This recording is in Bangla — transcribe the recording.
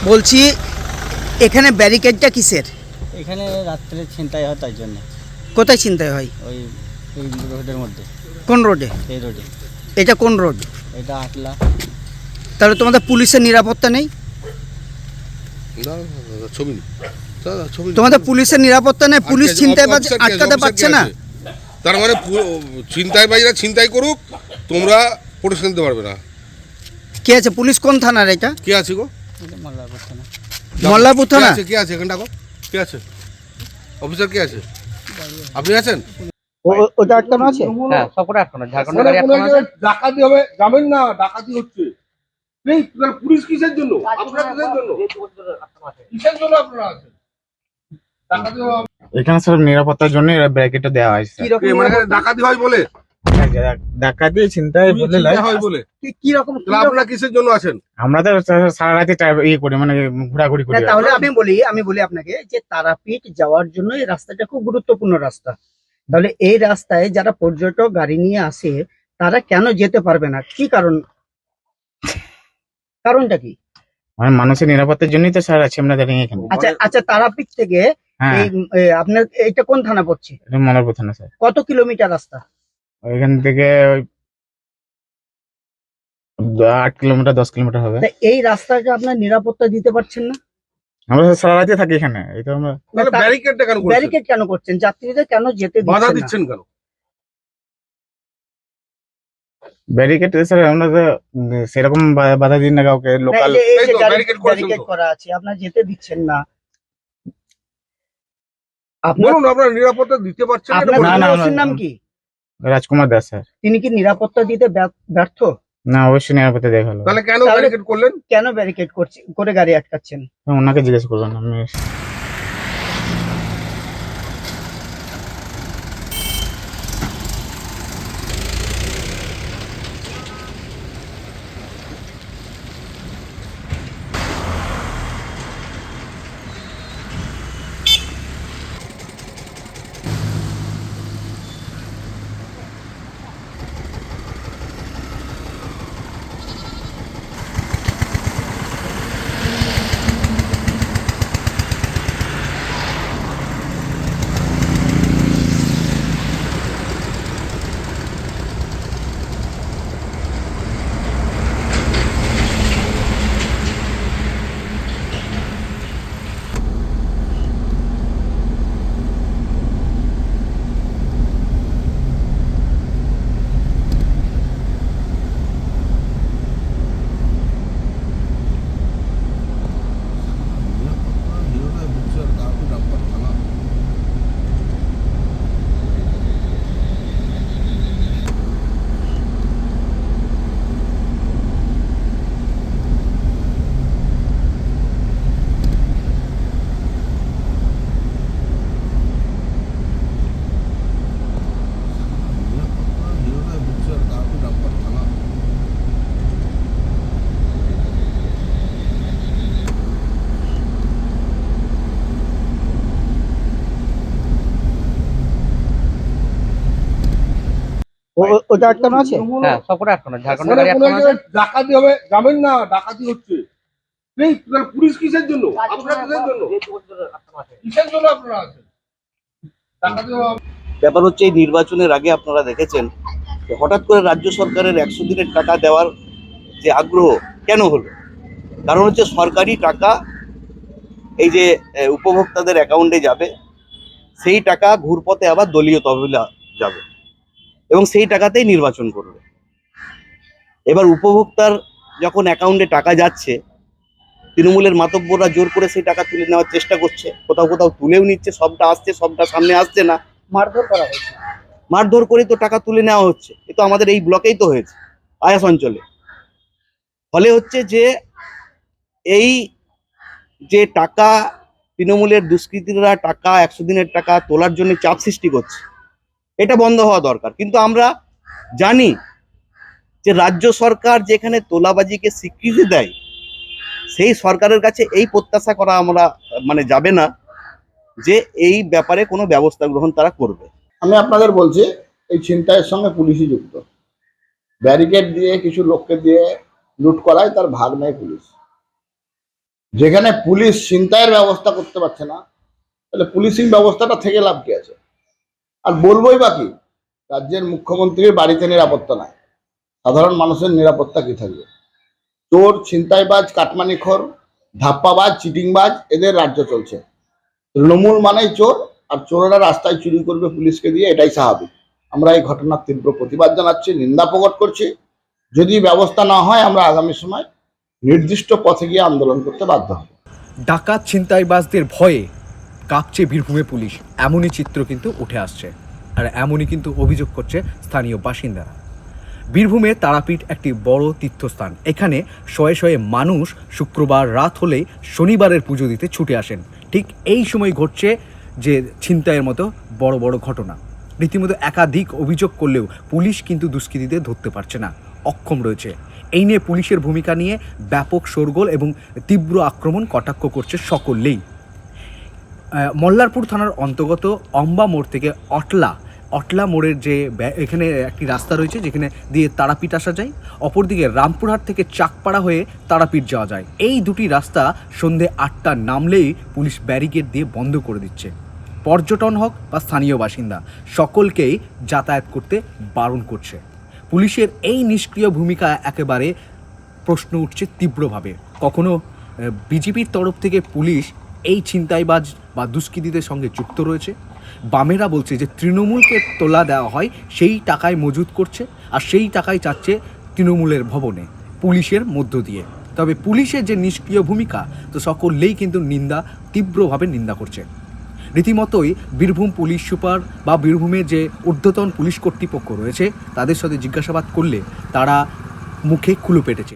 বলছি এখানে ব্যারিকেডটা কিসের? এখানে রাত্রে ছিনতাই হয় তাই জন্য। কোথায় ছিনতাই হয়? ওই এই রোডের মধ্যে। কোন রোডে? এই রোডে। এটা কোন রোড? এটা আটলা। তাহলে তোমাদের পুলিশের নিরাপত্তা নেই? তোমাদের পুলিশের নিরাপত্তা নেই, পুলিশ ছিনতাই আটকাতে পারছে না। তার মানে ছিনতাইবাজীরা ছিনতাই করুক, তোমরা প্রোটেকশন দিতে পারবে না। কে আছে? পুলিশ কোন থানার এটা? কে আছে গো? এটা মল্লারপুর থানা। মল্লারপুর থানা? কে আছে এখানটা গো? কে আছে? অফিসার কে আছে? আপনি আছেন? ওটা আটকানো আছে? হ্যাঁ, সবকটা আটকানো। ঝাড়খণ্ডে গাড়ি আটকানো আছে। ডাকাতি হবে, যাবেন না, ডাকাতি হচ্ছে। পুলিশ কিসের জন্য? আপনারা কিসের জন্য? কিসের জন্য আপনারা আছেন? ডাকাতি হবে। এখানে সব নিরাপত্তার জন্য ব্র্যাকেটটা দেওয়া হয়েছে। কি রকম মানে ডাকাতি হয় বলে? ডাকাতি ছিনতাই বলে লয়। হয় বলে? কি রকম? আপনারা কিসের জন্য আছেন? আমরা তো সারা রাতে ইয়ে করি, মানে ঘোরাঘুরি করি। তাহলে আমি বলি আপনাকে যে তারাপীঠ যাওয়ার জন্য এই রাস্তাটা খুব গুরুত্বপূর্ণ রাস্তা। তাহলে এই রাস্তায় যারা পর্যটক গাড়ি নিয়ে আসে তারা কেন যেতে পারবে না? কি কারণটা কি? মানে মানুষের নিরাপত্তার জন্যই তো স্যার আছি আমরা দাঁড়িয়ে এখানে। আচ্ছা, তারাপীঠ থেকে হ্যাঁ, আপনার এটা কোন থানা পড়ছে? এটা মলারপুর থানা স্যার। কত কিলোমিটার রাস্তা? ওইখান থেকে ওই 8 কিলোমিটার 10 কিলোমিটার হবে। তা এই রাস্তাটা আপনার নিরাপত্তা দিতে পারছেন না? আমরা সারা রাতে থাকি এখানে। এই তো আমরা তাহলে ব্যারিকেডটা কেন করছেন? ব্যারিকেড কেন করছেন? যাত্রীদের কেন যেতে বাধা দিচ্ছেন না? দিচ্ছেন কেন? ব্যারিকেড স্যার আমরা তো সেরকম বাধা দিন না কাউকে। না, লোকাল এই যে ব্যারিকেড করেছেন ব্যারিকেড তো। করা আছে, আপনার যেতে দিচ্ছেন না। আপনার বলুন, আপনারা নিরাপত্তা দিতে পারছেন না, এটা আপনার বলুন। না, ওসির নাম কি? রাজকুমার দাস স্যার। তিনি কি নিরাপত্তা দিতে ব্যর্থ? না, অবশ্যই নিরাপত্তা দেখা হলো। তাহলে কেন তাহলে- ব্যারিকেড করলেন? কেন ব্যারিকেড করে গাড়ি আটকাচ্ছেন? ওনাকে জিজ্ঞেস করবেন। আমি ওটা আটকানো আছে? হ্যাঁ, সবকটা আটকানো। ঝাড়খণ্ডে গাড়ি আটকানো আছে। ডাকাতি হবে, যাবেন না, ডাকাতি হচ্ছে। পুলিশ কিসের জন্য? আপনারা কিসের জন্য? কিসের জন্য আপনারা আছেন? ডাকাতি হবে। ব্যাপার হচ্ছে, এই নির্বাচনের আগে আপনারা দেখেছেন যে হঠাৎ করে রাজ্য সরকারের 100 দিনের টাকা দেওয়ার যে আগ্রহ কেন হলো? কারণ হচ্ছে সরকারি টাকা এই যে উপভোক্তাদের অ্যাকাউন্টে যাবে, সেই টাকা ঘুরপথে আবার দলীয় তহবিলে যাবে এবং সেই টাকাতেই নির্বাচন করবে। এবার উপভোক্তার যখন অ্যাকাউন্টে টাকা যাচ্ছে, তৃণমূলের মাতব্বররা জোর করে সেই টাকা তুলে নেওয়ার চেষ্টা করছে। কোথাও কোথাও তুলেও নিচ্ছে, সবটা আসছে, সবটা সামনে আসছে না। মারধর করা হয়েছে। মারধর করে তো টাকা তুলে নেওয়া হচ্ছে। এ তো আমাদের এই ব্লকেই তো হয়েছে, আয়াস অঞ্চলে। ফলে হচ্ছে যে এই যে টাকা তৃণমূলের দুষ্কৃতীরা টাকা 100 দিনের টাকা তোলার জন্য চাপ সৃষ্টি করছে, এটা বন্ধ হওয়া দরকার। কিন্তু আমরা জানি যে রাজ্য সরকার যেখানে তোলাবাজিকে স্বীকৃতি দেয়, সেই সরকারের কাছে এই প্রত্যাশা করা আমরা মানে যাবে না যে এই ব্যাপারে কোনো ব্যবস্থা গ্রহণ তারা করবে। আমি আপনাদের বলছি, এই ছিনতাইয়ের সঙ্গে পুলিশই যুক্ত। ব্যারিকেড দিয়ে কিছু লোককে দিয়ে লুট করায়, তার ভাগ নেয় পুলিশ। যেখানে পুলিশ ছিনতাইয়ের ব্যবস্থা করতে পারছে না, তাহলে পুলিশিং ব্যবস্থাটা থেকে লাভ কি আছে? আর বলবোই বাকি, রাজ্যের মুখ্যমন্ত্রীর বাড়িতে নিরাপত্তা নাই, সাধারণ মানুষের নিরাপত্তা কি থাকবে? চোর, ছিনতাইবাজ, কাটমানিখোর, ধাপ্পাবাজ, চিটিংবাজ, এদের রাজ্য চলছে। তৃণমূল মানেই চোর, আর চোরেরা রাস্তায় চুরি করবে পুলিশকে দিয়ে, এটাই স্বাভাবিক। আমরা এই ঘটনার তীব্র প্রতিবাদ জানাচ্ছি, নিন্দা প্রকট করছি। যদি ব্যবস্থা না হয়, আমরা আগামী সময় নির্দিষ্ট পথে গিয়ে আন্দোলন করতে বাধ্য হব। ডাকাত ছিনতাইবাজদের ভয়ে কাঁপছে বীরভূমে পুলিশ, এমনই চিত্র কিন্তু উঠে আসছে। আর এমনই কিন্তু অভিযোগ করছে স্থানীয় বাসিন্দারা। বীরভূমে তারাপীঠ একটি বড় তীর্থস্থান। এখানে শয়ে শয়ে মানুষ শুক্রবার রাত হলেই শনিবারের পুজো দিতে ছুটে আসেন। ঠিক এই সময় ঘটছে যে ছিনতাইয়ের মতো বড় বড় ঘটনা। রীতিমতো একাধিক অভিযোগ করলেও পুলিশ কিন্তু দুষ্কৃতীদের ধরতে পারছে না, অক্ষম রয়েছে। এই নিয়ে পুলিশের ভূমিকা নিয়ে ব্যাপক শোরগোল এবং তীব্র আক্রমণ কটাক্ষ করছে সকলেই। মল্লারপুর থানার অন্তর্গত অম্বা মোড় থেকে অটলা মোড়ের যে এখানে একটি রাস্তা রয়েছে যেখানে দিয়ে তারাপীঠ আসা যায়, অপরদিকে রামপুরহাট থেকে চাকপাড়া হয়ে তারাপীঠ যাওয়া যায়। এই দুটি রাস্তা সন্ধে 8টা নামলেই পুলিশ ব্যারিকেড দিয়ে বন্ধ করে দিচ্ছে। পর্যটন হোক বা স্থানীয় বাসিন্দা, সকলকেই যাতায়াত করতে বারণ করছে। পুলিশের এই নিষ্ক্রিয় ভূমিকা একেবারে প্রশ্ন উঠছে তীব্রভাবে। কখনো বিজেপির তরফ থেকে পুলিশ এই ছিনতাইবাজ বা দুষ্কৃতীদের সঙ্গে যুক্ত রয়েছে। বামেরা বলছে যে তৃণমূলকে তোলা দেওয়া হয়, সেই টাকায় মজুত করছে, আর সেই টাকায় চাচ্ছে তৃণমূলের ভবনে পুলিশের মধ্য দিয়ে। তবে পুলিশের যে নিষ্ক্রিয় ভূমিকা, তো সকলেই কিন্তু তীব্রভাবে নিন্দা করছে। রীতিমতোই বীরভূম পুলিশ সুপার বা বীরভূমের যে ঊর্ধ্বতন পুলিশ কর্তৃপক্ষ রয়েছে, তাদের সাথে জিজ্ঞাসাবাদ করলে তারা মুখে কুলুপ এঁটেছে।